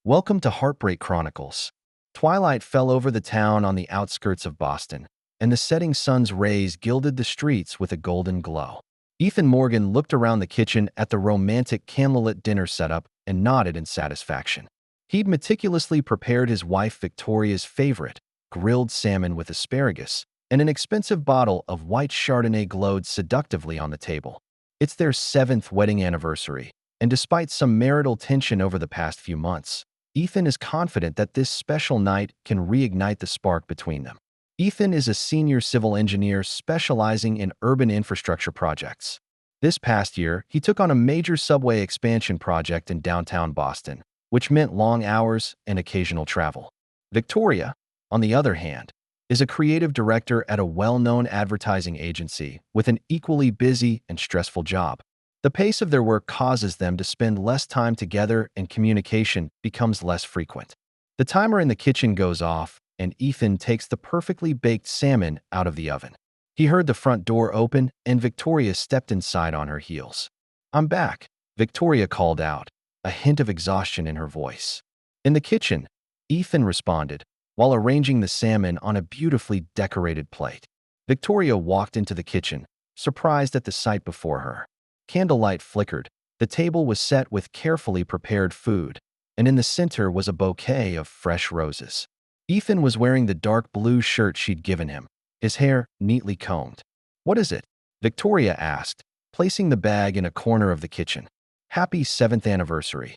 Welcome to Heartbreak Chronicles. Twilight fell over the town on the outskirts of Boston, and the setting sun's rays gilded the streets with a golden glow. Ethan Morgan looked around the kitchen at the romantic candlelit dinner setup and nodded in satisfaction. He'd meticulously prepared his wife Victoria's favorite, grilled salmon with asparagus, and an expensive bottle of white Chardonnay glowed seductively on the table. It's their 7th wedding anniversary, and despite some marital tension over the past few months, Ethan is confident that this special night can reignite the spark between them. Ethan is a senior civil engineer specializing in urban infrastructure projects. This past year, he took on a major subway expansion project in downtown Boston, which meant long hours and occasional travel. Victoria, on the other hand, is a creative director at a well-known advertising agency with an equally busy and stressful job. The pace of their work causes them to spend less time together and communication becomes less frequent. The timer in the kitchen goes off, and Ethan takes the perfectly baked salmon out of the oven. He heard the front door open, and Victoria stepped inside on her heels. "I'm back," Victoria called out, a hint of exhaustion in her voice. In the kitchen, Ethan responded, while arranging the salmon on a beautifully decorated plate. Victoria walked into the kitchen, surprised at the sight before her. Candlelight flickered, the table was set with carefully prepared food, and in the center was a bouquet of fresh roses. Ethan was wearing the dark blue shirt she'd given him, his hair neatly combed. "What is it?" Victoria asked, placing the bag in a corner of the kitchen. "Happy 7th anniversary,"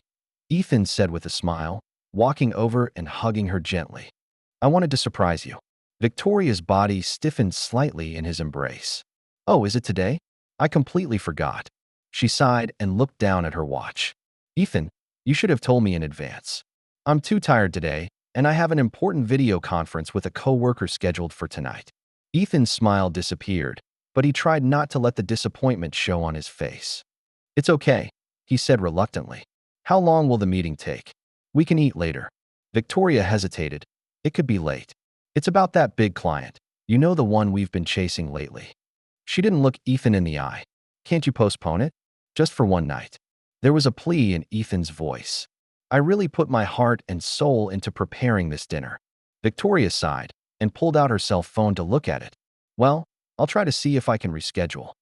Ethan said with a smile, walking over and hugging her gently. "I wanted to surprise you." Victoria's body stiffened slightly in his embrace. "Oh, is it today? I completely forgot." She sighed and looked down at her watch. "Ethan, you should have told me in advance. I'm too tired today, and I have an important video conference with a coworker scheduled for tonight." Ethan's smile disappeared, but he tried not to let the disappointment show on his face. "It's okay," he said reluctantly. "How long will the meeting take? We can eat later." Victoria hesitated. "It could be late. It's about that big client. You know, the one we've been chasing lately." She didn't look Ethan in the eye. "Can't you postpone it? Just for one night?" There was a plea in Ethan's voice. "I really put my heart and soul into preparing this dinner." Victoria sighed and pulled out her cell phone to look at it. "Well, I'll try to see if I can reschedule."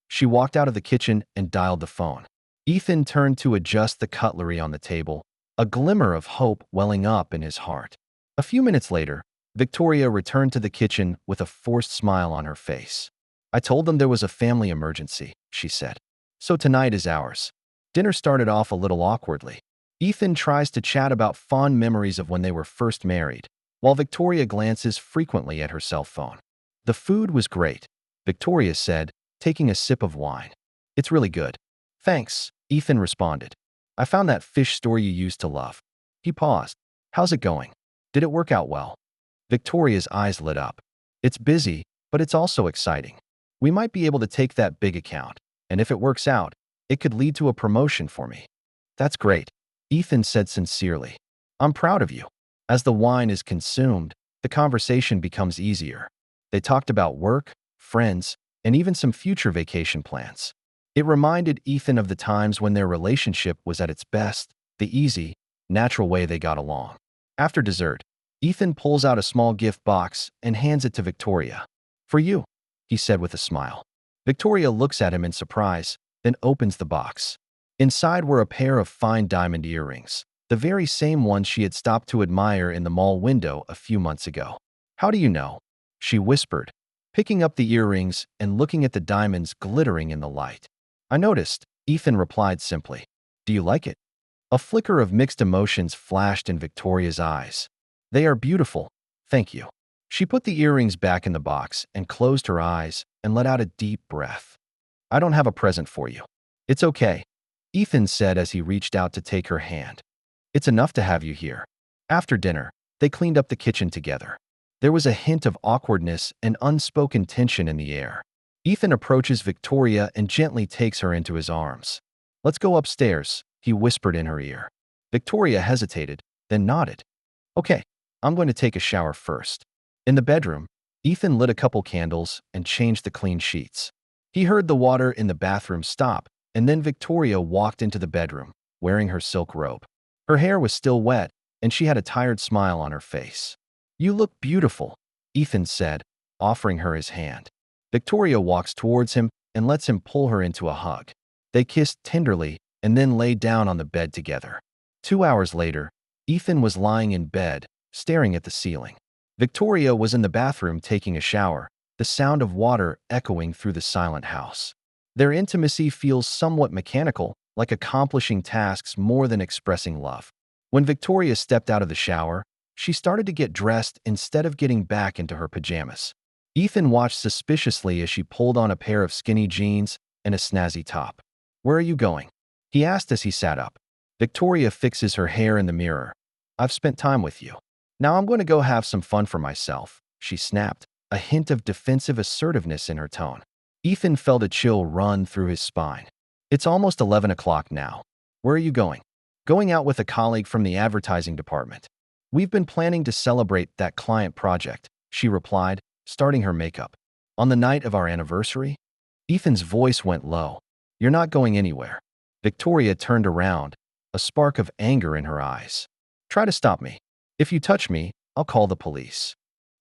She walked out of the kitchen and dialed the phone. Ethan turned to adjust the cutlery on the table, a glimmer of hope welling up in his heart. A few minutes later, Victoria returned to the kitchen with a forced smile on her face. "I told them there was a family emergency," she said. "So tonight is ours." Dinner started off a little awkwardly. Ethan tries to chat about fond memories of when they were first married, while Victoria glances frequently at her cell phone. "The food was great," Victoria said, taking a sip of wine. "It's really good." "Thanks," Ethan responded. "I found that fish store you used to love." He paused. "How's it going? Did it work out well?" Victoria's eyes lit up. "It's busy, but it's also exciting. We might be able to take that big account, and if it works out, it could lead to a promotion for me." "That's great," Ethan said sincerely. "I'm proud of you." As the wine is consumed, the conversation becomes easier. They talked about work, friends, and even some future vacation plans. It reminded Ethan of the times when their relationship was at its best, the easy, natural way they got along. After dessert, Ethan pulls out a small gift box and hands it to Victoria. "For you," he said with a smile. Victoria looks at him in surprise, then opens the box. Inside were a pair of fine diamond earrings, the very same ones she had stopped to admire in the mall window a few months ago. "How do you know?" she whispered, picking up the earrings and looking at the diamonds glittering in the light. "I noticed," Ethan replied simply. "Do you like it?" A flicker of mixed emotions flashed in Victoria's eyes. "They are beautiful, thank you." She put the earrings back in the box and closed her eyes and let out a deep breath. "I don't have a present for you." "It's okay," Ethan said as he reached out to take her hand. "It's enough to have you here." After dinner, they cleaned up the kitchen together. There was a hint of awkwardness and unspoken tension in the air. Ethan approaches Victoria and gently takes her into his arms. "Let's go upstairs," he whispered in her ear. Victoria hesitated, then nodded. "Okay, I'm going to take a shower first." In the bedroom, Ethan lit a couple candles and changed the clean sheets. He heard the water in the bathroom stop, and then Victoria walked into the bedroom, wearing her silk robe. Her hair was still wet, and she had a tired smile on her face. "You look beautiful," Ethan said, offering her his hand. Victoria walks towards him and lets him pull her into a hug. They kissed tenderly and then lay down on the bed together. 2 hours later, Ethan was lying in bed, staring at the ceiling. Victoria was in the bathroom taking a shower, the sound of water echoing through the silent house. Their intimacy feels somewhat mechanical, like accomplishing tasks more than expressing love. When Victoria stepped out of the shower, she started to get dressed instead of getting back into her pajamas. Ethan watched suspiciously as she pulled on a pair of skinny jeans and a snazzy top. "Where are you going?" he asked as he sat up. Victoria fixes her hair in the mirror. "I've spent time with you. Now I'm going to go have some fun for myself," she snapped, a hint of defensive assertiveness in her tone. Ethan felt a chill run through his spine. "It's almost 11 o'clock now. Where are you going?" "Going out with a colleague from the advertising department. We've been planning to celebrate that client project," she replied, starting her makeup. "On the night of our anniversary?" Ethan's voice went low. "You're not going anywhere." Victoria turned around, a spark of anger in her eyes. "Try to stop me. If you touch me, I'll call the police."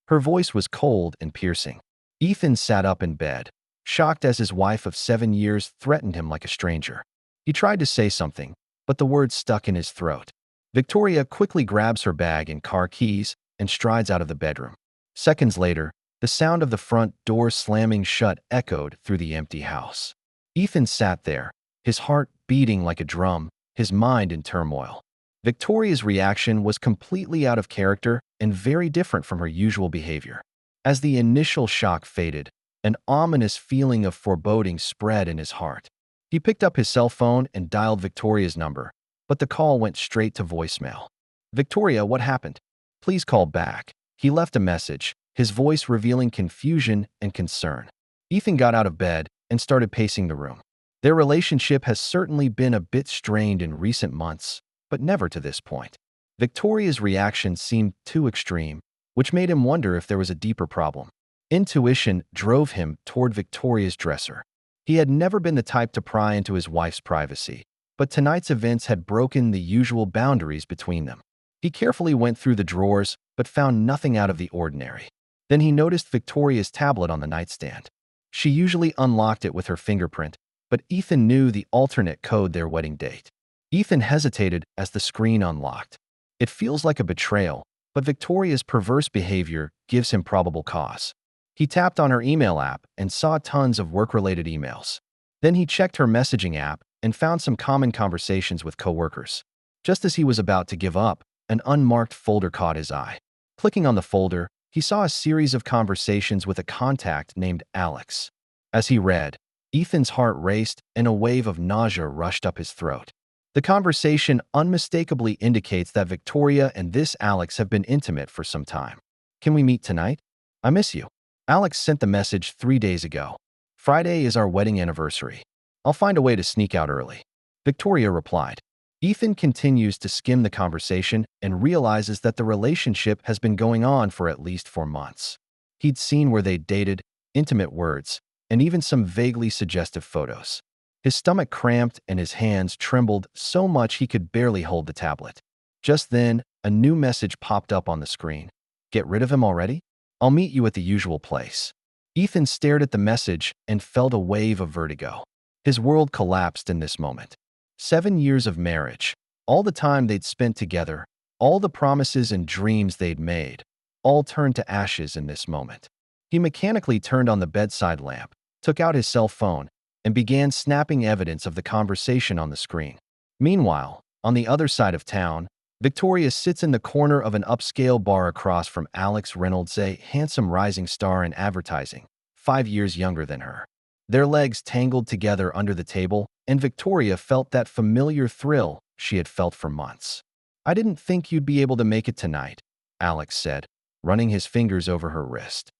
Her voice was cold and piercing. Ethan sat up in bed, shocked as his wife of 7 years threatened him like a stranger. He tried to say something, but the words stuck in his throat. Victoria quickly grabs her bag and car keys and strides out of the bedroom. Seconds later, the sound of the front door slamming shut echoed through the empty house. Ethan sat there, his heart beating like a drum, his mind in turmoil. Victoria's reaction was completely out of character and very different from her usual behavior. As the initial shock faded, an ominous feeling of foreboding spread in his heart. He picked up his cell phone and dialed Victoria's number, but the call went straight to voicemail. "Victoria, what happened? Please call back." He left a message, his voice revealing confusion and concern. Ethan got out of bed and started pacing the room. Their relationship has certainly been a bit strained in recent months, but never to this point. Victoria's reaction seemed too extreme, which made him wonder if there was a deeper problem. Intuition drove him toward Victoria's dresser. He had never been the type to pry into his wife's privacy, but tonight's events had broken the usual boundaries between them. He carefully went through the drawers, but found nothing out of the ordinary. Then he noticed Victoria's tablet on the nightstand. She usually unlocked it with her fingerprint, but Ethan knew the alternate code their wedding date. Ethan hesitated as the screen unlocked. It feels like a betrayal, but Victoria's perverse behavior gives him probable cause. He tapped on her email app and saw tons of work-related emails. Then he checked her messaging app and found some common conversations with coworkers. Just as he was about to give up, an unmarked folder caught his eye. Clicking on the folder, he saw a series of conversations with a contact named Alex. As he read, Ethan's heart raced and a wave of nausea rushed up his throat. The conversation unmistakably indicates that Victoria and this Alex have been intimate for some time. "Can we meet tonight? I miss you." Alex sent the message 3 days ago. "Friday is our wedding anniversary. I'll find a way to sneak out early." Victoria replied. Ethan continues to skim the conversation and realizes that the relationship has been going on for at least 4 months. He'd seen where they dated, intimate words, and even some vaguely suggestive photos. His stomach cramped and his hands trembled so much he could barely hold the tablet. Just then, a new message popped up on the screen. "Get rid of him already? I'll meet you at the usual place." Ethan stared at the message and felt a wave of vertigo. His world collapsed in this moment. 7 years of marriage, all the time they'd spent together, all the promises and dreams they'd made, all turned to ashes in this moment. He mechanically turned on the bedside lamp, took out his cell phone, and began snapping evidence of the conversation on the screen. Meanwhile, on the other side of town, Victoria sits in the corner of an upscale bar across from Alex Reynolds, a handsome rising star in advertising, 5 years younger than her. Their legs tangled together under the table, and Victoria felt that familiar thrill she had felt for months. "I didn't think you'd be able to make it tonight," Alex said, running his fingers over her wrist.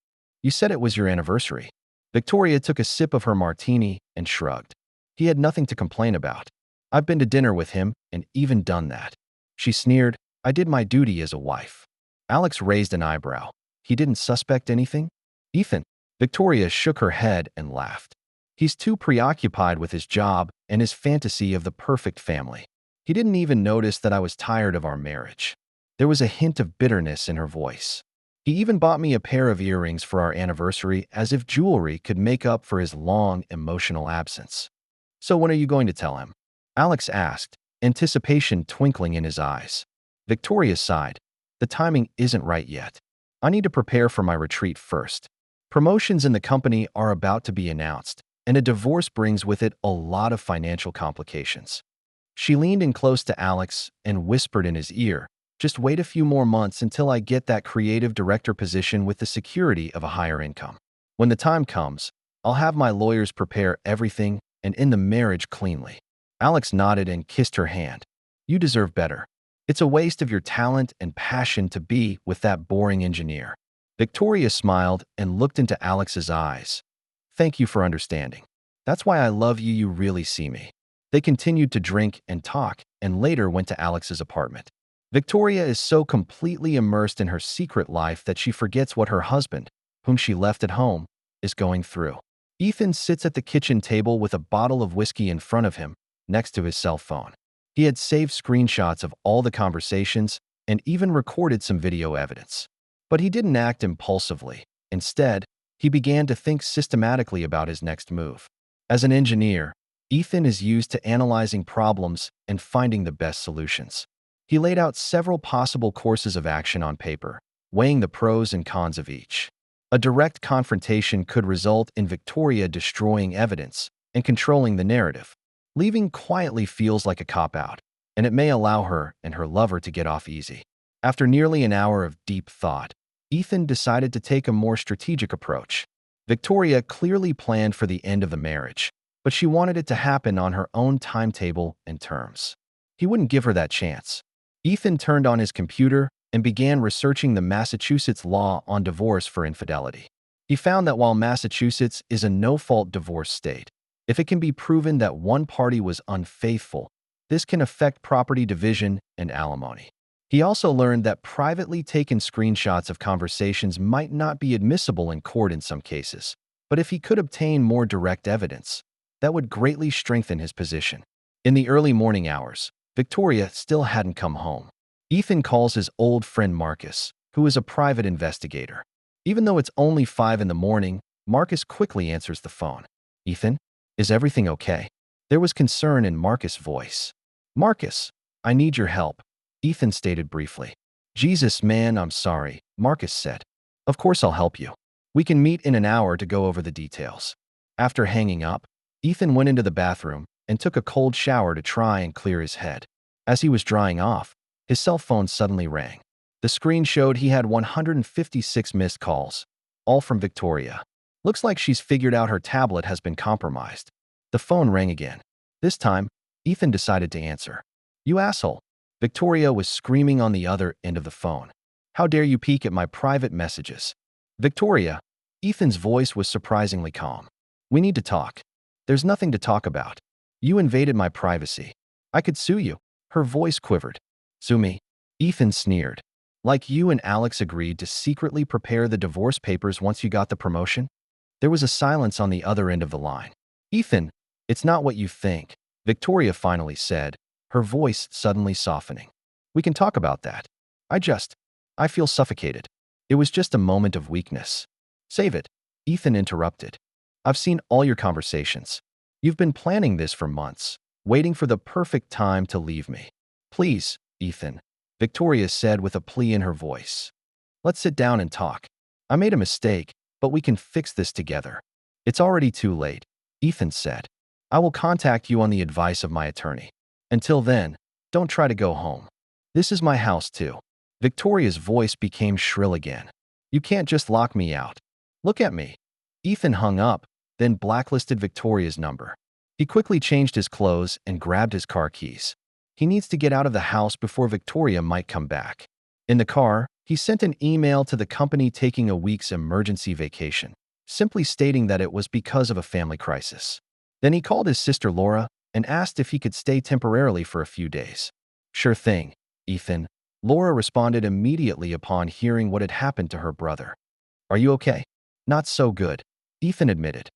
"You said it was your anniversary." Victoria took a sip of her martini and shrugged. He had nothing to complain about. "I've been to dinner with him and even done that." She sneered. "I did my duty as a wife." Alex raised an eyebrow. "He didn't suspect anything?" "Ethan." Victoria shook her head and laughed. "He's too preoccupied with his job and his fantasy of the perfect family. He didn't even notice that I was tired of our marriage." There was a hint of bitterness in her voice. He even bought me a pair of earrings for our anniversary, as if jewelry could make up for his long, emotional absence. So when are you going to tell him? Alex asked, anticipation twinkling in his eyes. Victoria sighed. The timing isn't right yet. I need to prepare for my retreat first. Promotions in the company are about to be announced, and a divorce brings with it a lot of financial complications. She leaned in close to Alex and whispered in his ear, just wait a few more months until I get that creative director position with the security of a higher income. When the time comes, I'll have my lawyers prepare everything and end the marriage cleanly. Alex nodded and kissed her hand. You deserve better. It's a waste of your talent and passion to be with that boring engineer. Victoria smiled and looked into Alex's eyes. Thank you for understanding. That's why I love you. You really see me. They continued to drink and talk and later went to Alex's apartment. Victoria is so completely immersed in her secret life that she forgets what her husband, whom she left at home, is going through. Ethan sits at the kitchen table with a bottle of whiskey in front of him, next to his cell phone. He had saved screenshots of all the conversations and even recorded some video evidence. But he didn't act impulsively. Instead, he began to think systematically about his next move. As an engineer, Ethan is used to analyzing problems and finding the best solutions. He laid out several possible courses of action on paper, weighing the pros and cons of each. A direct confrontation could result in Victoria destroying evidence and controlling the narrative. Leaving quietly feels like a cop-out, and it may allow her and her lover to get off easy. After nearly an hour of deep thought, Ethan decided to take a more strategic approach. Victoria clearly planned for the end of the marriage, but she wanted it to happen on her own timetable and terms. He wouldn't give her that chance. Ethan turned on his computer and began researching the Massachusetts law on divorce for infidelity. He found that while Massachusetts is a no-fault divorce state, if it can be proven that one party was unfaithful, this can affect property division and alimony. He also learned that privately taken screenshots of conversations might not be admissible in court in some cases, but if he could obtain more direct evidence, that would greatly strengthen his position. In the early morning hours, Victoria still hadn't come home. Ethan calls his old friend Marcus, who is a private investigator. Even though it's only 5 in the morning, Marcus quickly answers the phone. Ethan, is everything okay? There was concern in Marcus' voice. Marcus, I need your help, Ethan stated briefly. Jesus, man, I'm sorry, Marcus said. Of course I'll help you. We can meet in an hour to go over the details. After hanging up, Ethan went into the bathroom and took a cold shower to try and clear his head. As he was drying off, his cell phone suddenly rang. The screen showed he had 156 missed calls, all from Victoria. Looks like she's figured out her tablet has been compromised. The phone rang again. This time, Ethan decided to answer. You asshole. Victoria was screaming on the other end of the phone. How dare you peek at my private messages? Victoria, Ethan's voice was surprisingly calm. We need to talk. There's nothing to talk about. You invaded my privacy. I could sue you. Her voice quivered. Sue me? Ethan sneered. Like you and Alex agreed to secretly prepare the divorce papers once you got the promotion? There was a silence on the other end of the line. Ethan, it's not what you think, Victoria finally said, her voice suddenly softening. We can talk about that. I feel suffocated. It was just a moment of weakness. Save it, Ethan interrupted. I've seen all your conversations. You've been planning this for months, waiting for the perfect time to leave me. Please, Ethan, Victoria said with a plea in her voice. Let's sit down and talk. I made a mistake, but we can fix this together. It's already too late, Ethan said. I will contact you on the advice of my attorney. Until then, don't try to go home. This is my house too. Victoria's voice became shrill again. You can't just lock me out. Look at me. Ethan hung up, then blacklisted Victoria's number. He quickly changed his clothes and grabbed his car keys. He needs to get out of the house before Victoria might come back. In the car, he sent an email to the company taking a week's emergency vacation, simply stating that it was because of a family crisis. Then he called his sister Laura and asked if he could stay temporarily for a few days. Sure thing, Ethan. Laura responded immediately upon hearing what had happened to her brother. Are you okay? Not so good, Ethan admitted.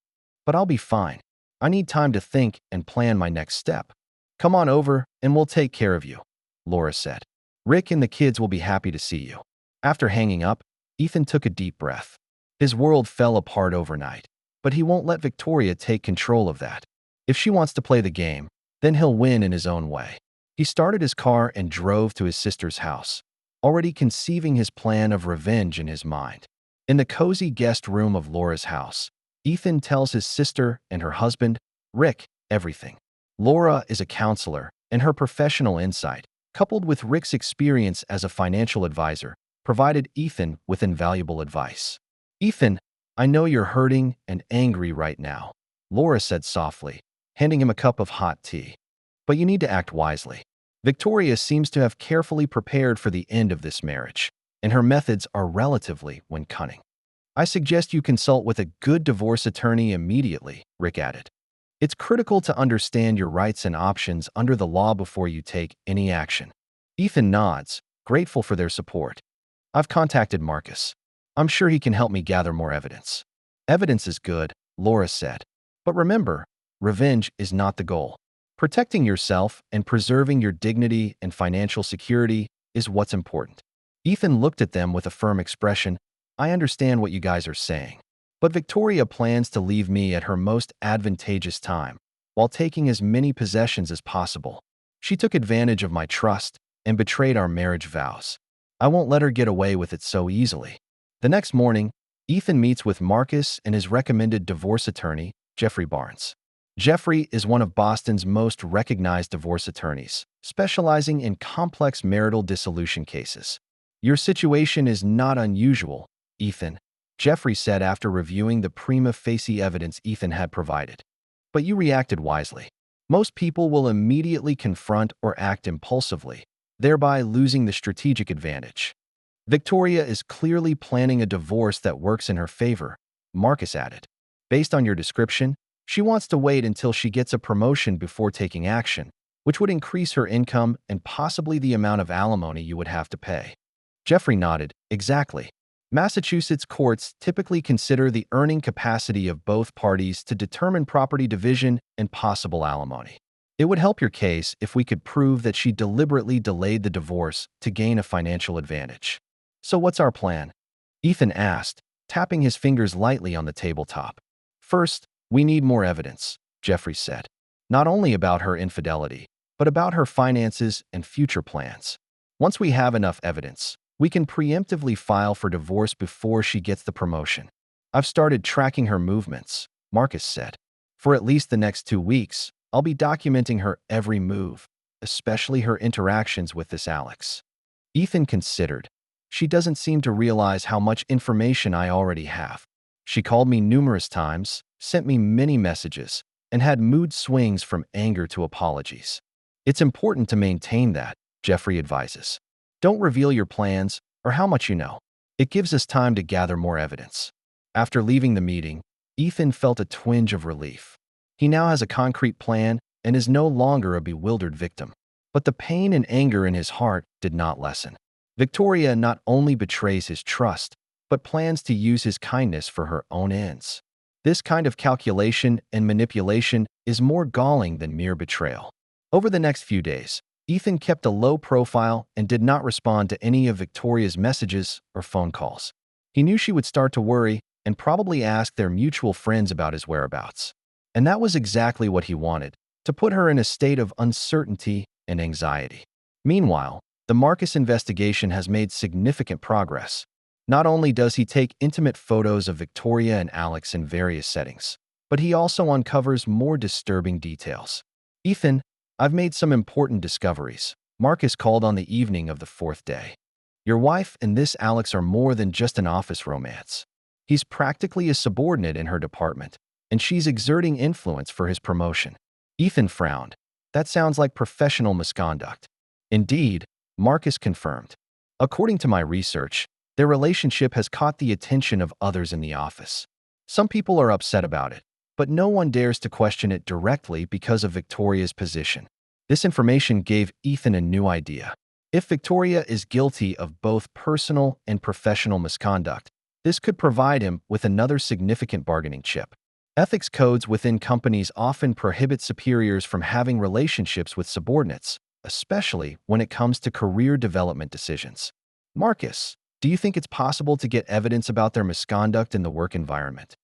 But I'll be fine. I need time to think and plan my next step. Come on over and we'll take care of you, Laura said. Rick and the kids will be happy to see you." After hanging up, Ethan took a deep breath. His world fell apart overnight, but he won't let Victoria take control of that. If she wants to play the game, then he'll win in his own way. He started his car and drove to his sister's house, already conceiving his plan of revenge in his mind. In the cozy guest room of Laura's house, Ethan tells his sister and her husband, Rick, everything. Laura is a counselor, and her professional insight, coupled with Rick's experience as a financial advisor, provided Ethan with invaluable advice. "Ethan, I know you're hurting and angry right now," Laura said softly, handing him a cup of hot tea. "But you need to act wisely. Victoria seems to have carefully prepared for the end of this marriage, and her methods are relatively cunning. I suggest you consult with a good divorce attorney immediately," Rick added. "It's critical to understand your rights and options under the law before you take any action." Ethan nods, grateful for their support. "I've contacted Marcus. I'm sure he can help me gather more evidence." "Evidence is good," Laura said. "But remember, revenge is not the goal. Protecting yourself and preserving your dignity and financial security is what's important." Ethan looked at them with a firm expression. "I understand what you guys are saying, but Victoria plans to leave me at her most advantageous time, while taking as many possessions as possible. She took advantage of my trust and betrayed our marriage vows. I won't let her get away with it so easily." The next morning, Ethan meets with Marcus and his recommended divorce attorney, Jeffrey Barnes. Jeffrey is one of Boston's most recognized divorce attorneys, specializing in complex marital dissolution cases. "Your situation is not unusual, Ethan," Jeffrey said after reviewing the prima facie evidence Ethan had provided. "But you reacted wisely. Most people will immediately confront or act impulsively, thereby losing the strategic advantage. Victoria is clearly planning a divorce that works in her favor," Marcus added. "Based on your description, she wants to wait until she gets a promotion before taking action, which would increase her income and possibly the amount of alimony you would have to pay." Jeffrey nodded. "Exactly. Massachusetts courts typically consider the earning capacity of both parties to determine property division and possible alimony. It would help your case if we could prove that she deliberately delayed the divorce to gain a financial advantage." "So what's our plan?" Ethan asked, tapping his fingers lightly on the tabletop. "First, we need more evidence," Jeffrey said. "Not only about her infidelity, but about her finances and future plans. Once we have enough evidence, we can preemptively file for divorce before she gets the promotion." "I've started tracking her movements," Marcus said. "For at least the next 2 weeks, I'll be documenting her every move, especially her interactions with this Alex." Ethan considered. "She doesn't seem to realize how much information I already have. She called me numerous times, sent me many messages, and had mood swings from anger to apologies. It's important to maintain that," Jeffrey advises. "Don't reveal your plans or how much you know. It gives us time to gather more evidence." After leaving the meeting, Ethan felt a twinge of relief. He now has a concrete plan and is no longer a bewildered victim. But the pain and anger in his heart did not lessen. Victoria not only betrays his trust, but plans to use his kindness for her own ends. This kind of calculation and manipulation is more galling than mere betrayal. Over the next few days, Ethan kept a low profile and did not respond to any of Victoria's messages or phone calls. He knew she would start to worry and probably ask their mutual friends about his whereabouts. And that was exactly what he wanted, to put her in a state of uncertainty and anxiety. Meanwhile, the Marcus investigation has made significant progress. Not only does he take intimate photos of Victoria and Alex in various settings, but he also uncovers more disturbing details. "Ethan, I've made some important discoveries," Marcus called on the evening of the 4th day. "Your wife and this Alex are more than just an office romance. He's practically a subordinate in her department, and she's exerting influence for his promotion." Ethan frowned. "That sounds like professional misconduct." "Indeed," Marcus confirmed. "According to my research, their relationship has caught the attention of others in the office. Some people are upset about it, but no one dares to question it directly because of Victoria's position." This information gave Ethan a new idea. If Victoria is guilty of both personal and professional misconduct, this could provide him with another significant bargaining chip. Ethics codes within companies often prohibit superiors from having relationships with subordinates, especially when it comes to career development decisions. Marcus, do you think it's possible to get evidence about their misconduct in the work environment?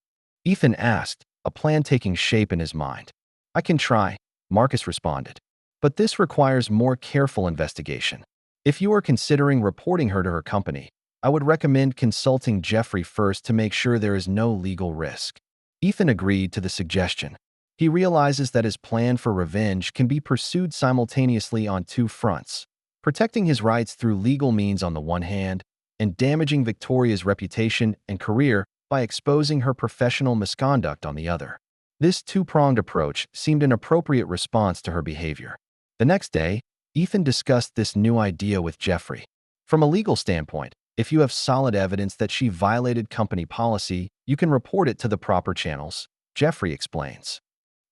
Ethan asked, a plan taking shape in his mind. I can try, Marcus responded. But this requires more careful investigation. If you are considering reporting her to her company, I would recommend consulting Jeffrey first to make sure there is no legal risk. Ethan agreed to the suggestion. He realizes that his plan for revenge can be pursued simultaneously on two fronts, protecting his rights through legal means on the one hand, and damaging Victoria's reputation and career by exposing her professional misconduct on the other. This two-pronged approach seemed an appropriate response to her behavior. The next day, Ethan discussed this new idea with Jeffrey. From a legal standpoint, if you have solid evidence that she violated company policy, you can report it to the proper channels, Jeffrey explains.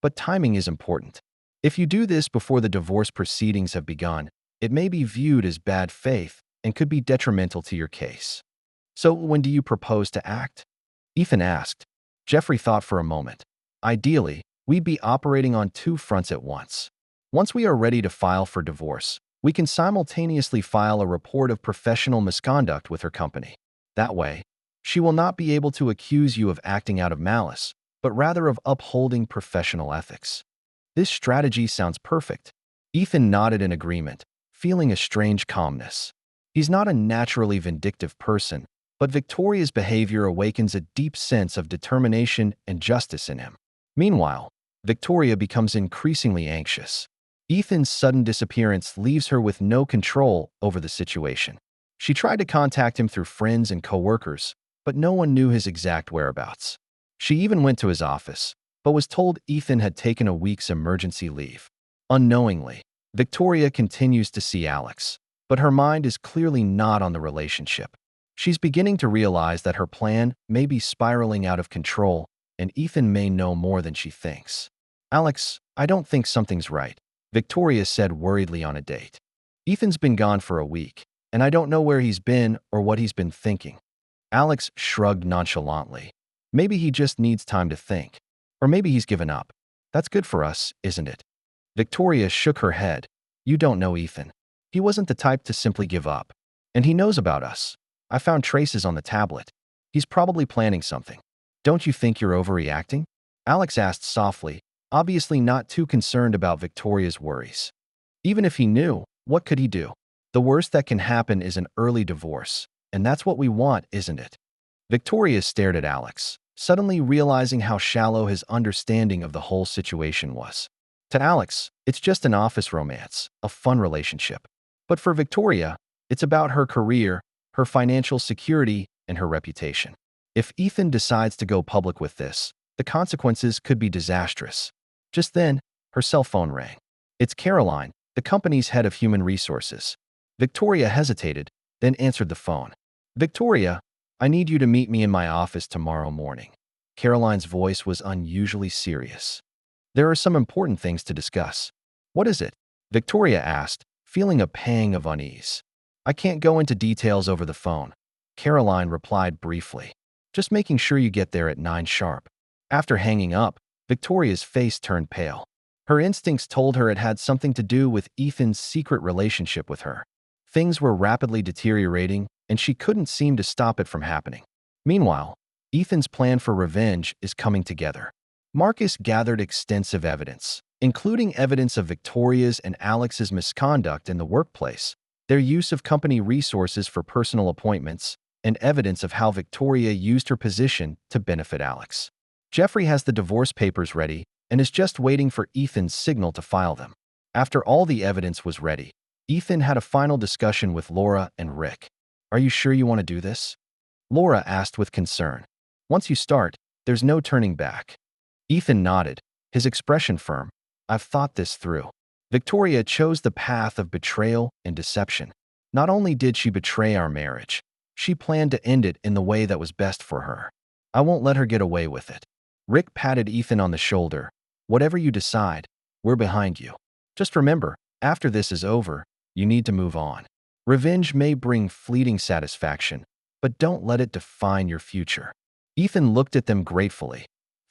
But timing is important. If you do this before the divorce proceedings have begun, it may be viewed as bad faith and could be detrimental to your case. So when do you propose to act? Ethan asked. Jeffrey thought for a moment. Ideally, we'd be operating on two fronts at once. Once we are ready to file for divorce, we can simultaneously file a report of professional misconduct with her company. That way, she will not be able to accuse you of acting out of malice, but rather of upholding professional ethics. This strategy sounds perfect. Ethan nodded in agreement, feeling a strange calmness. He's not a naturally vindictive person, but Victoria's behavior awakens a deep sense of determination and justice in him. Meanwhile, Victoria becomes increasingly anxious. Ethan's sudden disappearance leaves her with no control over the situation. She tried to contact him through friends and coworkers, but no one knew his exact whereabouts. She even went to his office, but was told Ethan had taken a week's emergency leave. Unknowingly, Victoria continues to see Alex, but her mind is clearly not on the relationship. She's beginning to realize that her plan may be spiraling out of control, and Ethan may know more than she thinks. Alex, I don't think something's right, Victoria said worriedly on a date. Ethan's been gone for a week, and I don't know where he's been or what he's been thinking. Alex shrugged nonchalantly. Maybe he just needs time to think. Or maybe he's given up. That's good for us, isn't it? Victoria shook her head. You don't know Ethan. He wasn't the type to simply give up. And he knows about us. I found traces on the tablet. He's probably planning something. Don't you think you're overreacting? Alex asked softly, obviously not too concerned about Victoria's worries. Even if he knew, what could he do? The worst that can happen is an early divorce, and that's what we want, isn't it? Victoria stared at Alex, suddenly realizing how shallow his understanding of the whole situation was. To Alex, it's just an office romance, a fun relationship. But for Victoria, it's about her career, her financial security, and her reputation. If Ethan decides to go public with this, the consequences could be disastrous. Just then, her cell phone rang. It's Caroline, the company's head of human resources. Victoria hesitated, then answered the phone. Victoria, I need you to meet me in my office tomorrow morning. Caroline's voice was unusually serious. There are some important things to discuss. What is it? Victoria asked, feeling a pang of unease. I can't go into details over the phone. Caroline replied briefly. Just making sure you get there at 9 sharp. After hanging up, Victoria's face turned pale. Her instincts told her it had something to do with Ethan's secret relationship with her. Things were rapidly deteriorating, and she couldn't seem to stop it from happening. Meanwhile, Ethan's plan for revenge is coming together. Marcus gathered extensive evidence, including evidence of Victoria's and Alex's misconduct in the workplace, their use of company resources for personal appointments, and evidence of how Victoria used her position to benefit Alex. Jeffrey has the divorce papers ready and is just waiting for Ethan's signal to file them. After all the evidence was ready, Ethan had a final discussion with Laura and Rick. Are you sure you want to do this? Laura asked with concern. Once you start, there's no turning back. Ethan nodded, his expression firm. I've thought this through. Victoria chose the path of betrayal and deception. Not only did she betray our marriage, she planned to end it in the way that was best for her. I won't let her get away with it. Rick patted Ethan on the shoulder. Whatever you decide, we're behind you. Just remember, after this is over, you need to move on. Revenge may bring fleeting satisfaction, but don't let it define your future. Ethan looked at them gratefully.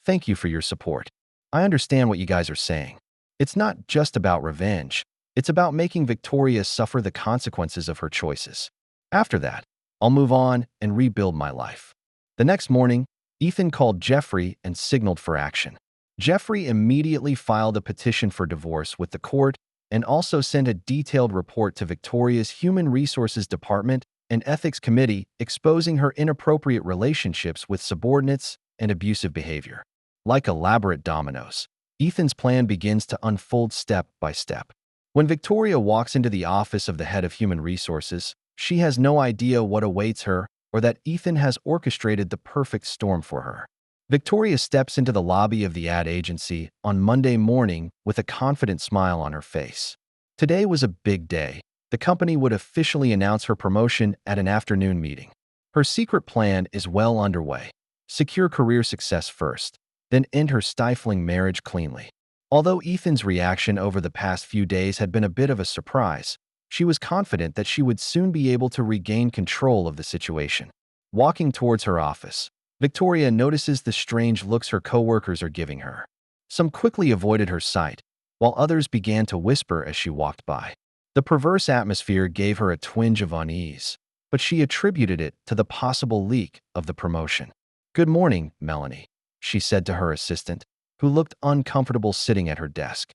Thank you for your support. I understand what you guys are saying. It's not just about revenge, It's about making Victoria suffer the consequences of her choices. After that, I'll move on and rebuild my life. The next morning, Ethan called Jeffrey and signaled for action. Jeffrey immediately filed a petition for divorce with the court and also sent a detailed report to Victoria's Human Resources Department and Ethics Committee exposing her inappropriate relationships with subordinates and abusive behavior. Like elaborate dominoes, Ethan's plan begins to unfold step by step. When Victoria walks into the office of the head of human resources, she has no idea what awaits her or that Ethan has orchestrated the perfect storm for her. Victoria steps into the lobby of the ad agency on Monday morning with a confident smile on her face. Today was a big day. The company would officially announce her promotion at an afternoon meeting. Her secret plan is well underway. Secure career success first, then end her stifling marriage cleanly. Although Ethan's reaction over the past few days had been a bit of a surprise, she was confident that she would soon be able to regain control of the situation. Walking towards her office, Victoria notices the strange looks her coworkers are giving her. Some quickly avoided her sight, while others began to whisper as she walked by. The perverse atmosphere gave her a twinge of unease, but she attributed it to the possible leak of the promotion. "Good morning, Melanie," she said to her assistant, who looked uncomfortable sitting at her desk.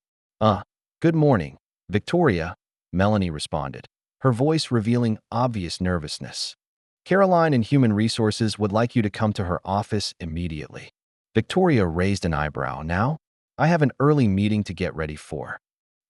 Good morning, Victoria," Melanie responded, her voice revealing obvious nervousness. "Caroline in Human Resources would like you to come to her office immediately." Victoria raised an eyebrow. "Now? I have an early meeting to get ready for."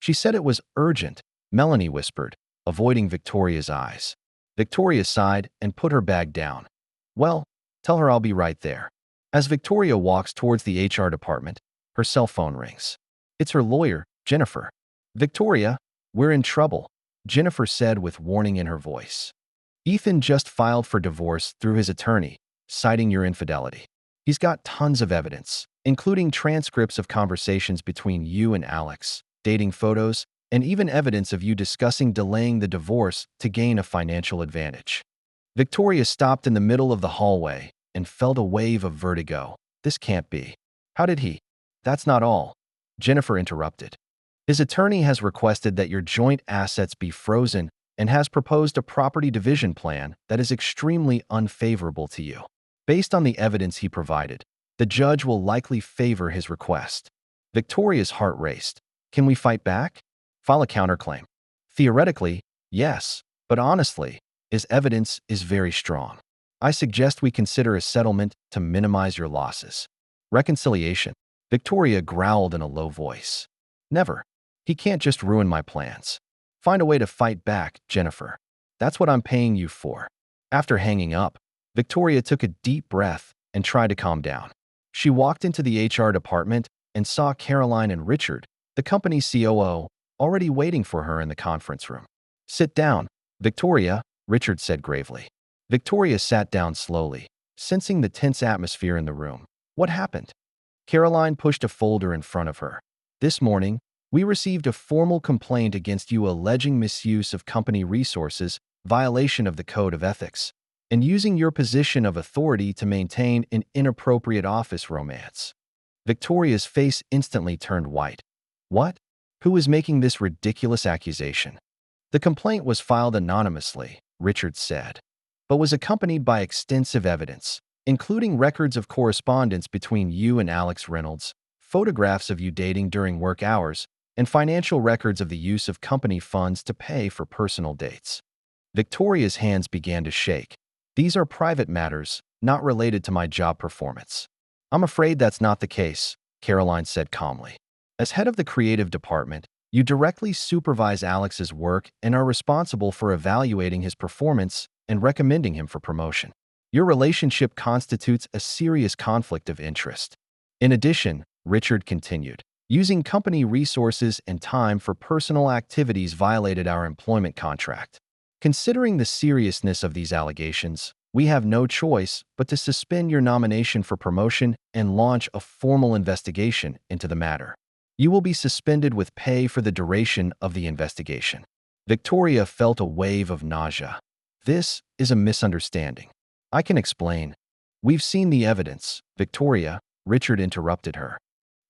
"She said it was urgent," Melanie whispered, avoiding Victoria's eyes. Victoria sighed and put her bag down. "Well, tell her I'll be right there." As Victoria walks towards the HR department, her cell phone rings. It's her lawyer, Jennifer. "Victoria, we're in trouble," Jennifer said with warning in her voice. "Ethan just filed for divorce through his attorney, citing your infidelity. He's got tons of evidence, including transcripts of conversations between you and Alex, dating photos, and even evidence of you discussing delaying the divorce to gain a financial advantage." Victoria stopped in the middle of the hallway and felt a wave of vertigo. "This can't be. How did he?" "That's not all," Jennifer interrupted. "His attorney has requested that your joint assets be frozen and has proposed a property division plan that is extremely unfavorable to you. Based on the evidence he provided, the judge will likely favor his request." Victoria's heart raced. "Can we fight back? File a counterclaim?" "Theoretically, yes, but honestly, his evidence is very strong. I suggest we consider a settlement to minimize your losses." "Reconciliation?" Victoria growled in a low voice. "Never. He can't just ruin my plans. Find a way to fight back, Jennifer. That's what I'm paying you for." After hanging up, Victoria took a deep breath and tried to calm down. She walked into the HR department and saw Caroline and Richard, the company's COO, already waiting for her in the conference room. "Sit down, Victoria," Richard said gravely. Victoria sat down slowly, sensing the tense atmosphere in the room. "What happened?" Caroline pushed a folder in front of her. "This morning, we received a formal complaint against you alleging misuse of company resources, violation of the Code of Ethics, and using your position of authority to maintain an inappropriate office romance." Victoria's face instantly turned white. "What? Who is making this ridiculous accusation?" "The complaint was filed anonymously," Richard said, "but was accompanied by extensive evidence, including records of correspondence between you and Alex Reynolds, photographs of you dating during work hours, and financial records of the use of company funds to pay for personal dates." Victoria's hands began to shake. "These are private matters, not related to my job performance." "I'm afraid that's not the case," Caroline said calmly. "As head of the creative department, you directly supervise Alex's work and are responsible for evaluating his performance and recommending him for promotion. Your relationship constitutes a serious conflict of interest." "In addition," Richard continued, "using company resources and time for personal activities violated our employment contract. Considering the seriousness of these allegations, we have no choice but to suspend your nomination for promotion and launch a formal investigation into the matter. You will be suspended with pay for the duration of the investigation." Victoria felt a wave of nausea. "This is a misunderstanding. I can explain." "We've seen the evidence, Victoria," Richard interrupted her.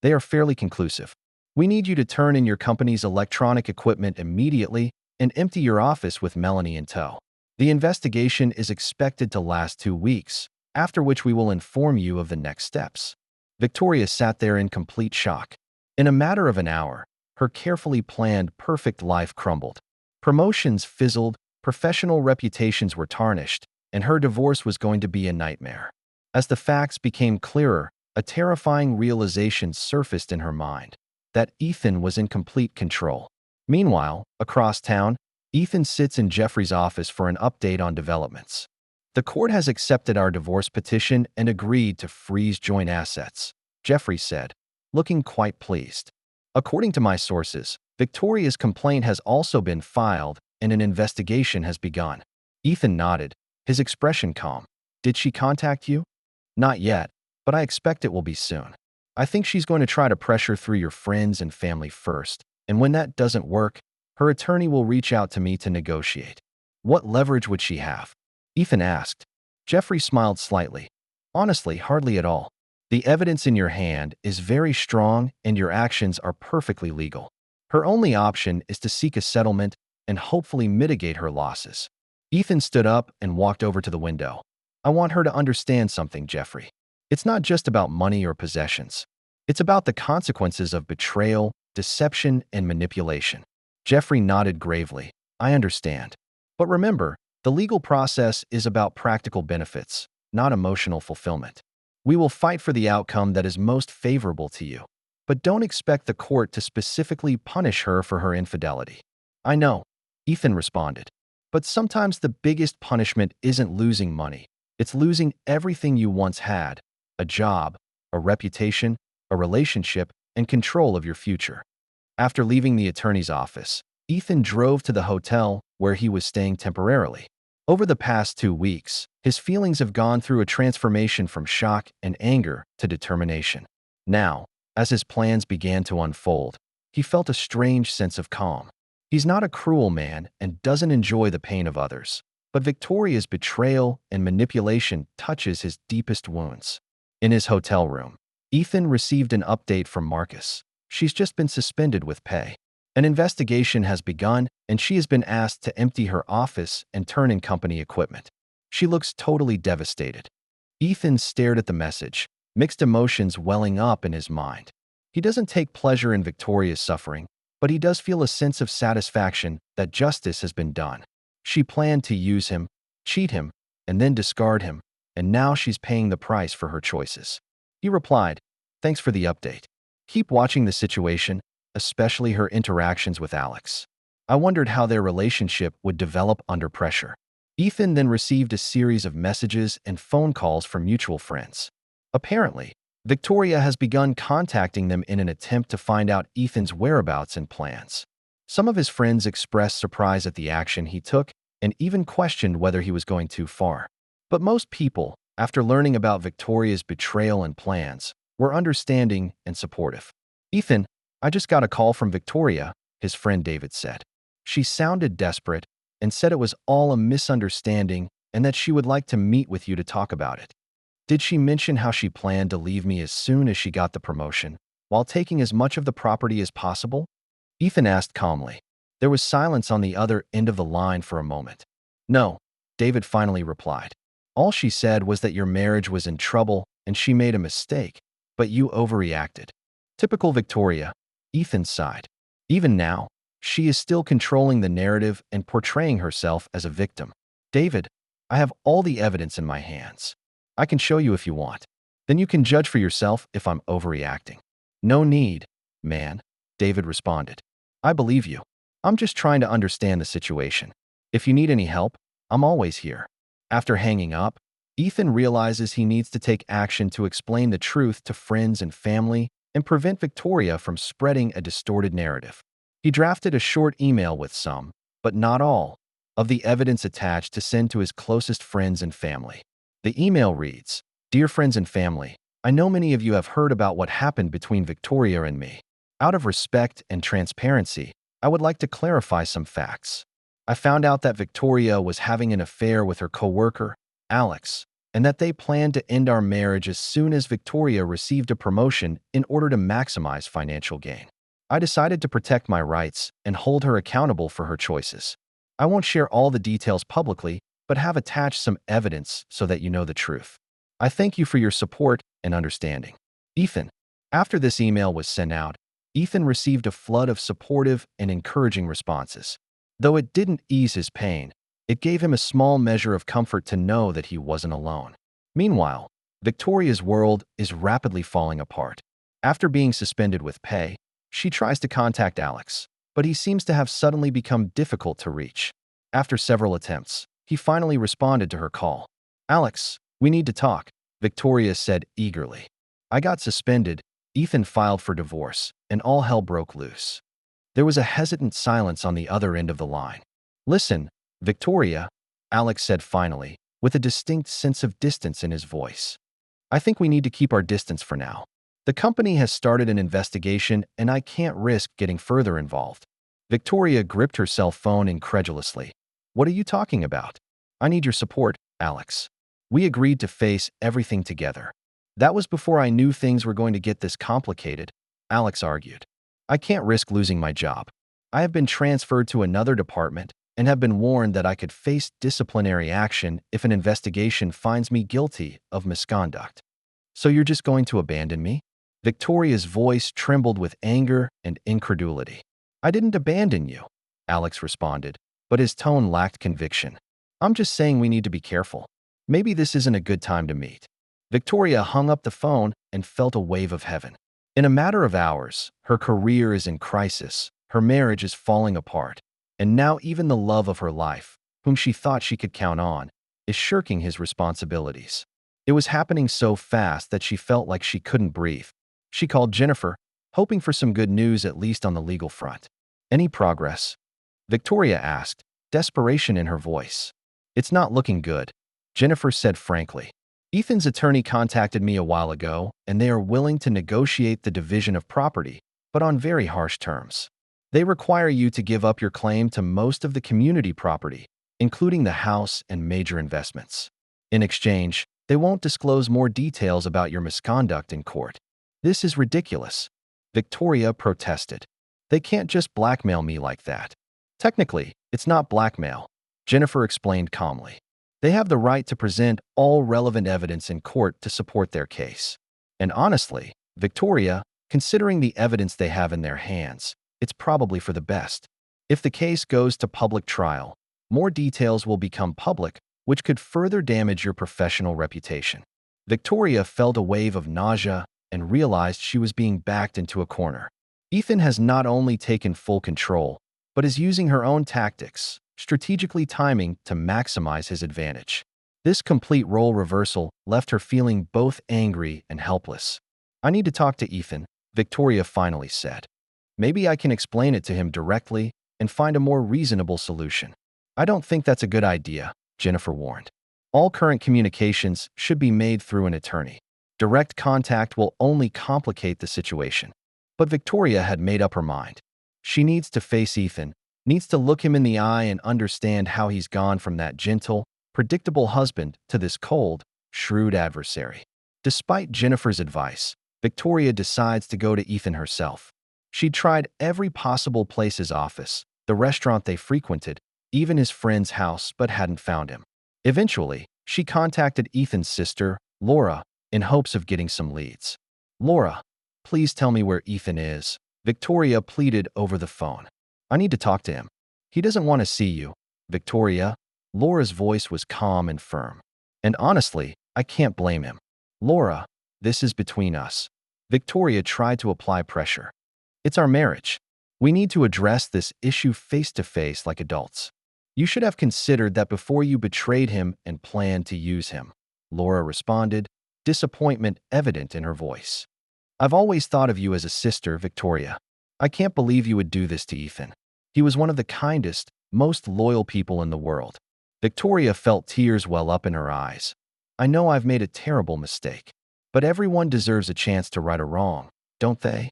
"They are fairly conclusive. We need you to turn in your company's electronic equipment immediately and empty your office with Melanie in tow. The investigation is expected to last 2 weeks, after which we will inform you of the next steps." Victoria sat there in complete shock. In a matter of an hour, her carefully planned perfect life crumbled. Promotions fizzled, professional reputations were tarnished, and her divorce was going to be a nightmare. As the facts became clearer, a terrifying realization surfaced in her mind: that Ethan was in complete control. Meanwhile, across town, Ethan sits in Jeffrey's office for an update on developments. "The court has accepted our divorce petition and agreed to freeze joint assets," Jeffrey said, looking quite pleased. "According to my sources, Victoria's complaint has also been filed and an investigation has begun." Ethan nodded, his expression calm. "Did she contact you?" "Not yet, but I expect it will be soon. I think she's going to try to pressure through your friends and family first, and when that doesn't work, her attorney will reach out to me to negotiate." "What leverage would she have?" Ethan asked. Jeffrey smiled slightly. "Honestly, hardly at all. The evidence in your hand is very strong and your actions are perfectly legal. Her only option is to seek a settlement and hopefully mitigate her losses." Ethan stood up and walked over to the window. "I want her to understand something, Jeffrey. It's not just about money or possessions. It's about the consequences of betrayal, deception, and manipulation." Jeffrey nodded gravely. "I understand. But remember, the legal process is about practical benefits, not emotional fulfillment. We will fight for the outcome that is most favorable to you. But don't expect the court to specifically punish her for her infidelity." "I know," Ethan responded. "But sometimes the biggest punishment isn't losing money. It's losing everything you once had: a job, a reputation, a relationship, and control of your future." After leaving the attorney's office, Ethan drove to the hotel where he was staying temporarily. Over the past 2 weeks, his feelings have gone through a transformation from shock and anger to determination. Now, as his plans began to unfold, he felt a strange sense of calm. He's not a cruel man and doesn't enjoy the pain of others, but Victoria's betrayal and manipulation touches his deepest wounds. In his hotel room, Ethan received an update from Marcus. She's just been suspended with pay. An investigation has begun, and she has been asked to empty her office and turn in company equipment. She looks totally devastated. Ethan stared at the message, mixed emotions welling up in his mind. He doesn't take pleasure in Victoria's suffering, but he does feel a sense of satisfaction that justice has been done. She planned to use him, cheat him, and then discard him, and now she's paying the price for her choices. He replied, "Thanks for the update. Keep watching the situation, especially her interactions with Alex." I wondered how their relationship would develop under pressure. Ethan then received a series of messages and phone calls from mutual friends. Apparently, Victoria has begun contacting them in an attempt to find out Ethan's whereabouts and plans. Some of his friends expressed surprise at the action he took and even questioned whether he was going too far. But most people, after learning about Victoria's betrayal and plans, were understanding and supportive. "Ethan, I just got a call from Victoria," his friend David said. "She sounded desperate and said it was all a misunderstanding and that she would like to meet with you to talk about it. Did she mention how she planned to leave me as soon as she got the promotion, while taking as much of the property as possible?" Ethan asked calmly. There was silence on the other end of the line for a moment. "No," David finally replied. "All she said was that your marriage was in trouble and she made a mistake, but you overreacted." Typical Victoria, Ethan sighed. Even now, she is still controlling the narrative and portraying herself as a victim. "David, I have all the evidence in my hands. I can show you if you want. Then you can judge for yourself if I'm overreacting." "No need, man," David responded. "I believe you. I'm just trying to understand the situation. If you need any help, I'm always here." After hanging up, Ethan realizes he needs to take action to explain the truth to friends and family and prevent Victoria from spreading a distorted narrative. He drafted a short email with some, but not all, of the evidence attached to send to his closest friends and family. The email reads, "Dear friends and family, I know many of you have heard about what happened between Victoria and me. Out of respect and transparency, I would like to clarify some facts. I found out that Victoria was having an affair with her coworker, Alex, and that they planned to end our marriage as soon as Victoria received a promotion in order to maximize financial gain. I decided to protect my rights and hold her accountable for her choices. I won't share all the details publicly, but have attached some evidence so that you know the truth. I thank you for your support and understanding. Ethan. After this email was sent out, Ethan received a flood of supportive and encouraging responses. Though it didn't ease his pain, it gave him a small measure of comfort to know that he wasn't alone. Meanwhile, Victoria's world is rapidly falling apart. After being suspended with pay, she tries to contact Alex, but he seems to have suddenly become difficult to reach. After several attempts, he finally responded to her call. "Alex, we need to talk," Victoria said eagerly. "I got suspended," Ethan filed for divorce, and all hell broke loose. There was a hesitant silence on the other end of the line. "Listen, Victoria," Alex said finally, with a distinct sense of distance in his voice. "I think we need to keep our distance for now. The company has started an investigation, and I can't risk getting further involved." Victoria gripped her cell phone incredulously. "What are you talking about?" "I need your support, Alex. We agreed to face everything together." "That was before I knew things were going to get this complicated," Alex argued. "I can't risk losing my job. I have been transferred to another department and have been warned that I could face disciplinary action if an investigation finds me guilty of misconduct." "So you're just going to abandon me?" Victoria's voice trembled with anger and incredulity. "I didn't abandon you," Alex responded, but his tone lacked conviction. "I'm just saying we need to be careful. Maybe this isn't a good time to meet." Victoria hung up the phone and felt a wave of heaven. In a matter of hours, her career is in crisis, her marriage is falling apart, and now even the love of her life, whom she thought she could count on, is shirking his responsibilities. It was happening so fast that she felt like she couldn't breathe. She called Jennifer, hoping for some good news at least on the legal front. "Any progress?" Victoria asked, desperation in her voice. "It's not looking good," Jennifer said frankly. "Ethan's attorney contacted me a while ago, and they are willing to negotiate the division of property, but on very harsh terms. They require you to give up your claim to most of the community property, including the house and major investments. In exchange, they won't disclose more details about your misconduct in court." "This is ridiculous," Victoria protested. "They can't just blackmail me like that." "Technically, it's not blackmail," Jennifer explained calmly. "They have the right to present all relevant evidence in court to support their case. And honestly, Victoria, considering the evidence they have in their hands, it's probably for the best. If the case goes to public trial, more details will become public, which could further damage your professional reputation." Victoria felt a wave of nausea and realized she was being backed into a corner. Ethan has not only taken full control, but is using her own tactics, strategically timing to maximize his advantage. This complete role reversal left her feeling both angry and helpless. "I need to talk to Ethan," Victoria finally said. "Maybe I can explain it to him directly and find a more reasonable solution." "I don't think that's a good idea," Jennifer warned. "All current communications should be made through an attorney. Direct contact will only complicate the situation." But Victoria had made up her mind. She needs to face Ethan, needs to look him in the eye and understand how he's gone from that gentle, predictable husband to this cold, shrewd adversary. Despite Jennifer's advice, Victoria decides to go to Ethan herself. She'd tried every possible place: his office, the restaurant they frequented, even his friend's house, but hadn't found him. Eventually, she contacted Ethan's sister, Laura, in hopes of getting some leads. "Laura, please tell me where Ethan is," Victoria pleaded over the phone. "I need to talk to him." "He doesn't want to see you, Victoria." Laura's voice was calm and firm. "And honestly, I can't blame him. Laura, this is between us." Victoria tried to apply pressure. "It's our marriage. We need to address this issue face to face like adults. You should have considered that before you betrayed him and planned to use him," Laura responded, disappointment evident in her voice. "I've always thought of you as a sister, Victoria. I can't believe you would do this to Ethan. He was one of the kindest, most loyal people in the world." Victoria felt tears well up in her eyes. "I know I've made a terrible mistake, but everyone deserves a chance to right a wrong, don't they?"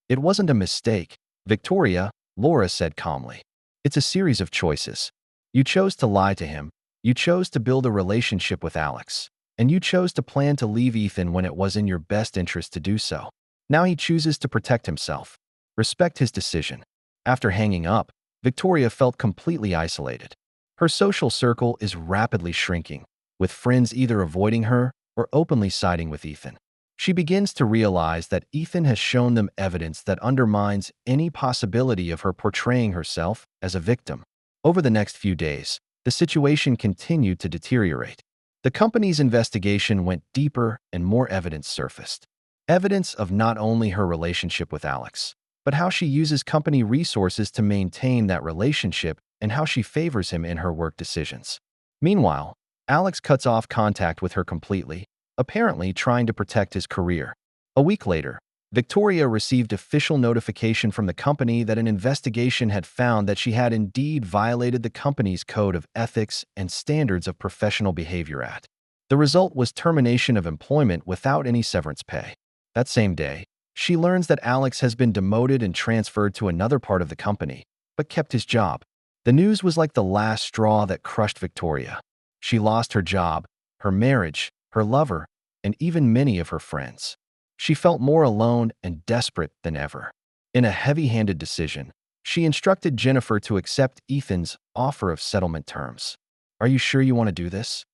"It wasn't a mistake, Victoria," Laura said calmly. "It's a series of choices. You chose to lie to him, you chose to build a relationship with Alex, and you chose to plan to leave Ethan when it was in your best interest to do so. Now he chooses to protect himself. Respect his decision. After hanging up, Victoria felt completely isolated. Her social circle is rapidly shrinking, with friends either avoiding her or openly siding with Ethan. She begins to realize that Ethan has shown them evidence that undermines any possibility of her portraying herself as a victim. Over the next few days, the situation continued to deteriorate. The company's investigation went deeper and more evidence surfaced. Evidence of not only her relationship with Alex, but how she uses company resources to maintain that relationship and how she favors him in her work decisions. Meanwhile, Alex cuts off contact with her completely, apparently trying to protect his career. A week later, Victoria received official notification from the company that an investigation had found that she had indeed violated the company's code of ethics and standards of professional behavior. The result was termination of employment without any severance pay. That same day, she learns that Alex has been demoted and transferred to another part of the company, but kept his job. The news was like the last straw that crushed Victoria. She lost her job, her marriage, her lover, and even many of her friends. She felt more alone and desperate than ever. In a heavy-handed decision, she instructed Jennifer to accept Ethan's offer of settlement terms. "Are you sure you want to do this?"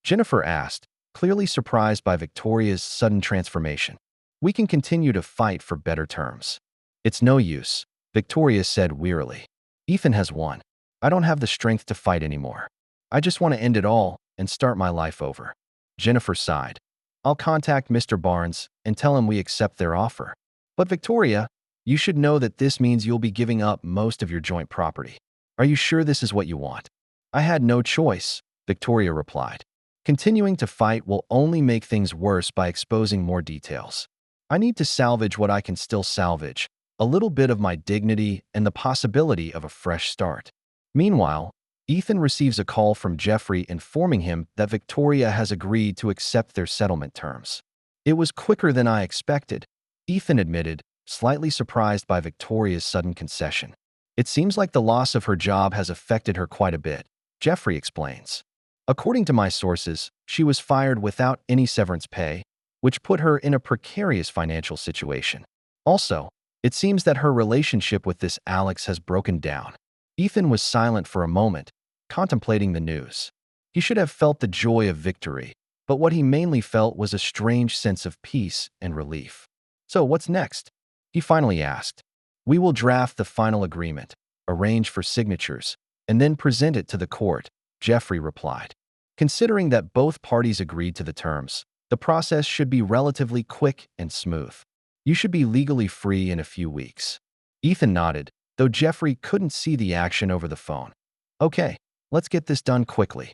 Jennifer asked, clearly surprised by Victoria's sudden transformation. "We can continue to fight for better terms." "It's no use," Victoria said wearily. "Ethan has won. I don't have the strength to fight anymore. I just want to end it all and start my life over." Jennifer sighed. "I'll contact Mr. Barnes and tell him we accept their offer. But Victoria, you should know that this means you'll be giving up most of your joint property. Are you sure this is what you want?" "I had no choice," Victoria replied. "Continuing to fight will only make things worse by exposing more details. I need to salvage what I can still salvage, a little bit of my dignity and the possibility of a fresh start." Meanwhile, Ethan receives a call from Jeffrey informing him that Victoria has agreed to accept their settlement terms. "It was quicker than I expected," Ethan admitted, slightly surprised by Victoria's sudden concession. "It seems like the loss of her job has affected her quite a bit," Jeffrey explains. "According to my sources, she was fired without any severance pay, which put her in a precarious financial situation. Also, it seems that her relationship with this Alex has broken down." Ethan was silent for a moment, contemplating the news. He should have felt the joy of victory, but what he mainly felt was a strange sense of peace and relief. "So what's next?" he finally asked. "We will draft the final agreement, arrange for signatures, and then present it to the court," Jeffrey replied. "Considering that both parties agreed to the terms, the process should be relatively quick and smooth. You should be legally free in a few weeks." Ethan nodded, though Jeffrey couldn't see the action over the phone. "Okay, let's get this done quickly."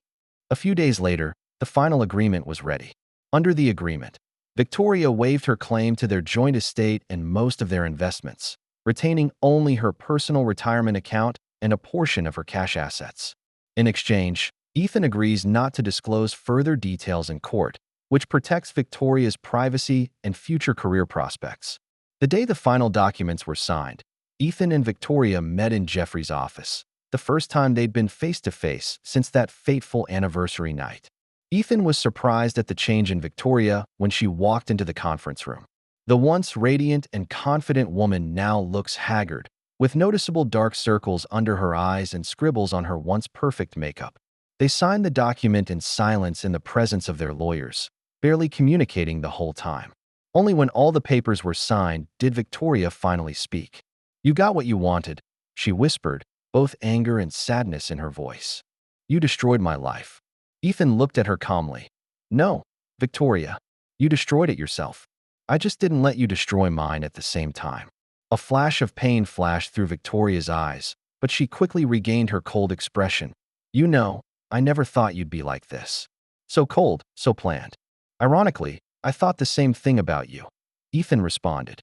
A few days later, the final agreement was ready. Under the agreement, Victoria waived her claim to their joint estate and most of their investments, retaining only her personal retirement account and a portion of her cash assets. In exchange, Ethan agrees not to disclose further details in court, which protects Victoria's privacy and future career prospects. The day the final documents were signed, Ethan and Victoria met in Jeffrey's office, the first time they'd been face-to-face since that fateful anniversary night. Ethan was surprised at the change in Victoria when she walked into the conference room. The once radiant and confident woman now looks haggard, with noticeable dark circles under her eyes and scribbles on her once perfect makeup. They signed the document in silence in the presence of their lawyers, barely communicating the whole time. Only when all the papers were signed did Victoria finally speak. "You got what you wanted," she whispered, both anger and sadness in her voice. "You destroyed my life." Ethan looked at her calmly. "No, Victoria, you destroyed it yourself. I just didn't let you destroy mine at the same time." A flash of pain flashed through Victoria's eyes, but she quickly regained her cold expression. "You know, I never thought you'd be like this. So cold, so planned. Ironically, I thought the same thing about you," Ethan responded.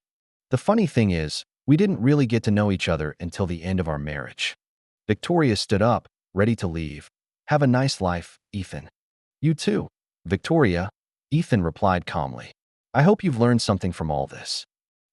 "The funny thing is, we didn't really get to know each other until the end of our marriage." Victoria stood up, ready to leave. "Have a nice life, Ethan." "You too, Victoria," Ethan replied calmly. "I hope you've learned something from all this."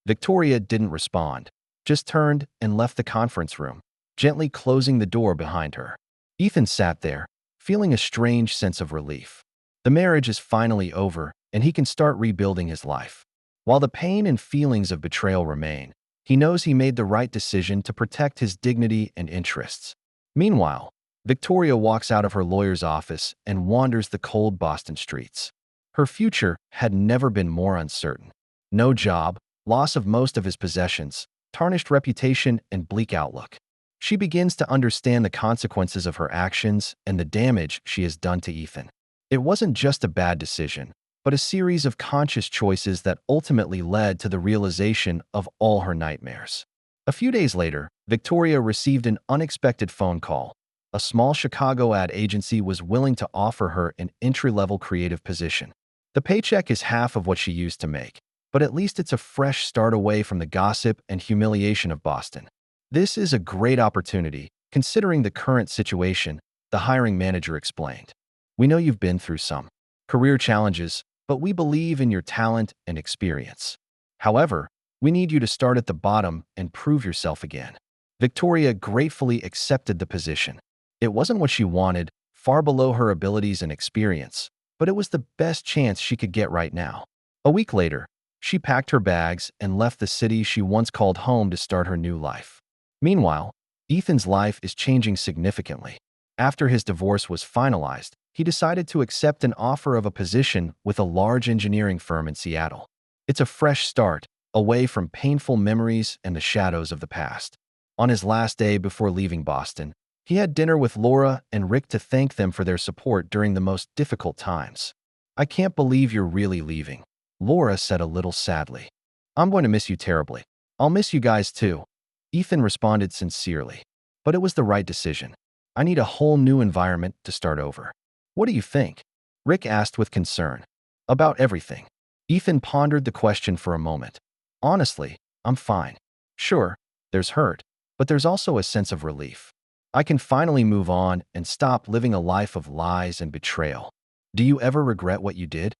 Victoria didn't respond, just turned and left the conference room, gently closing the door behind her. Ethan sat there, feeling a strange sense of relief. The marriage is finally over, and he can start rebuilding his life. While the pain and feelings of betrayal remain, He knows he made the right decision to protect his dignity and interests. Meanwhile, Victoria walks out of her lawyer's office and wanders the cold Boston streets. Her future had never been more uncertain. No job, loss of most of his possessions, tarnished reputation, and bleak outlook. She begins to understand the consequences of her actions and the damage she has done to Ethan. It wasn't just a bad decision, but a series of conscious choices that ultimately led to the realization of all her nightmares. A few days later, Victoria received an unexpected phone call. A small Chicago ad agency was willing to offer her an entry-level creative position. The paycheck is half of what she used to make, but at least it's a fresh start away from the gossip and humiliation of Boston. This is a great opportunity, considering the current situation, the hiring manager explained. We know you've been through some career challenges, but we believe in your talent and experience. However, we need you to start at the bottom and prove yourself again. Victoria gratefully accepted the position. It wasn't what she wanted, far below her abilities and experience, but it was the best chance she could get right now. A week later, she packed her bags and left the city she once called home to start her new life. Meanwhile, Ethan's life is changing significantly. After his divorce was finalized, he decided to accept an offer of a position with a large engineering firm in Seattle. It's a fresh start, away from painful memories and the shadows of the past. On his last day before leaving Boston, he had dinner with Laura and Rick to thank them for their support during the most difficult times. "I can't believe you're really leaving," Laura said a little sadly. "I'm going to miss you terribly. I'll miss you guys too," Ethan responded sincerely. "But it was the right decision. I need a whole new environment to start over." "What do you think?" Rick asked with concern. "About everything." Ethan pondered the question for a moment. "Honestly, I'm fine. Sure, there's hurt, but there's also a sense of relief. I can finally move on and stop living a life of lies and betrayal." "Do you ever regret what you did?"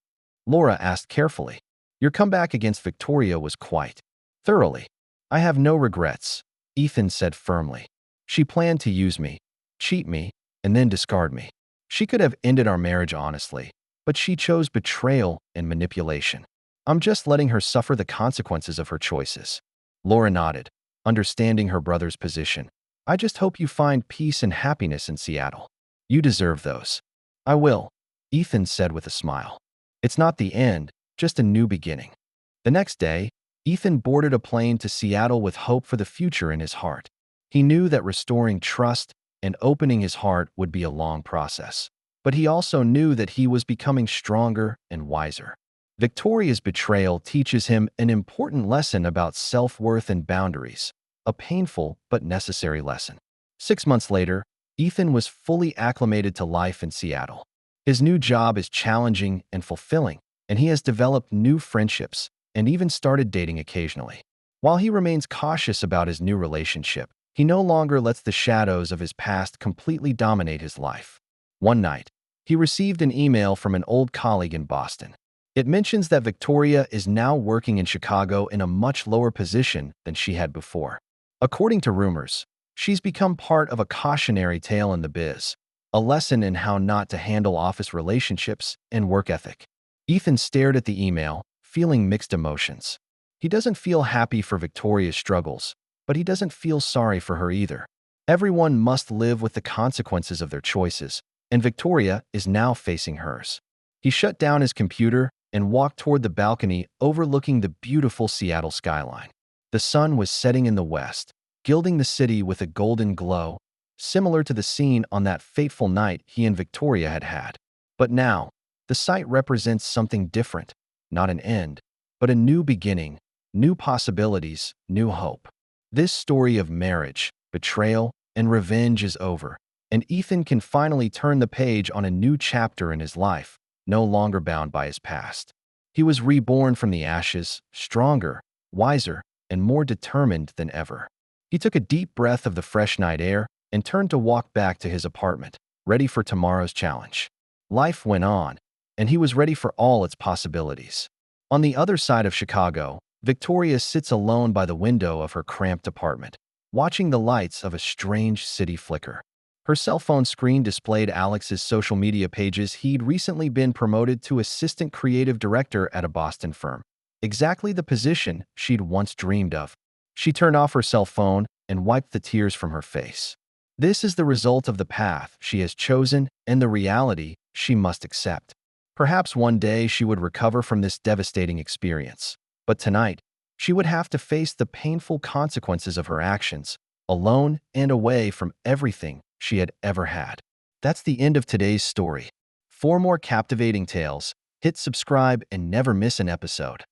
Laura asked carefully. "Your comeback against Victoria was quite thoroughly." "I have no regrets," Ethan said firmly. "She planned to use me, cheat me, and then discard me. She could have ended our marriage honestly, but she chose betrayal and manipulation. I'm just letting her suffer the consequences of her choices." Laura nodded, understanding her brother's position. "I just hope you find peace and happiness in Seattle. You deserve those." "I will," Ethan said with a smile. "It's not the end, just a new beginning." The next day, Ethan boarded a plane to Seattle with hope for the future in his heart. He knew that restoring trust and opening his heart would be a long process. But he also knew that he was becoming stronger and wiser. Victoria's betrayal teaches him an important lesson about self-worth and boundaries, a painful but necessary lesson. 6 months later, Ethan was fully acclimated to life in Seattle. His new job is challenging and fulfilling, and he has developed new friendships and even started dating occasionally. While he remains cautious about his new relationship, he no longer lets the shadows of his past completely dominate his life. One night, he received an email from an old colleague in Boston. It mentions that Victoria is now working in Chicago in a much lower position than she had before. According to rumors, she's become part of a cautionary tale in the biz, a lesson in how not to handle office relationships and work ethic. Ethan stared at the email, feeling mixed emotions. He doesn't feel happy for Victoria's struggles, but he doesn't feel sorry for her either. Everyone must live with the consequences of their choices, and Victoria is now facing hers. He shut down his computer and walked toward the balcony overlooking the beautiful Seattle skyline. The sun was setting in the west, gilding the city with a golden glow, similar to the scene on that fateful night he and Victoria had had. But now, the sight represents something different, not an end, but a new beginning, new possibilities, new hope. This story of marriage, betrayal, and revenge is over, and Ethan can finally turn the page on a new chapter in his life, no longer bound by his past. He was reborn from the ashes, stronger, wiser, and more determined than ever. He took a deep breath of the fresh night air and turned to walk back to his apartment, ready for tomorrow's challenge. Life went on, and he was ready for all its possibilities. On the other side of Chicago, Victoria sits alone by the window of her cramped apartment, watching the lights of a strange city flicker. Her cell phone screen displayed Alex's social media pages. He'd recently been promoted to assistant creative director at a Boston firm, exactly the position she'd once dreamed of. She turned off her cell phone and wiped the tears from her face. This is the result of the path she has chosen and the reality she must accept. Perhaps one day she would recover from this devastating experience. But tonight, she would have to face the painful consequences of her actions, alone and away from everything she had ever had. That's the end of today's story. For more captivating tales, hit subscribe and never miss an episode.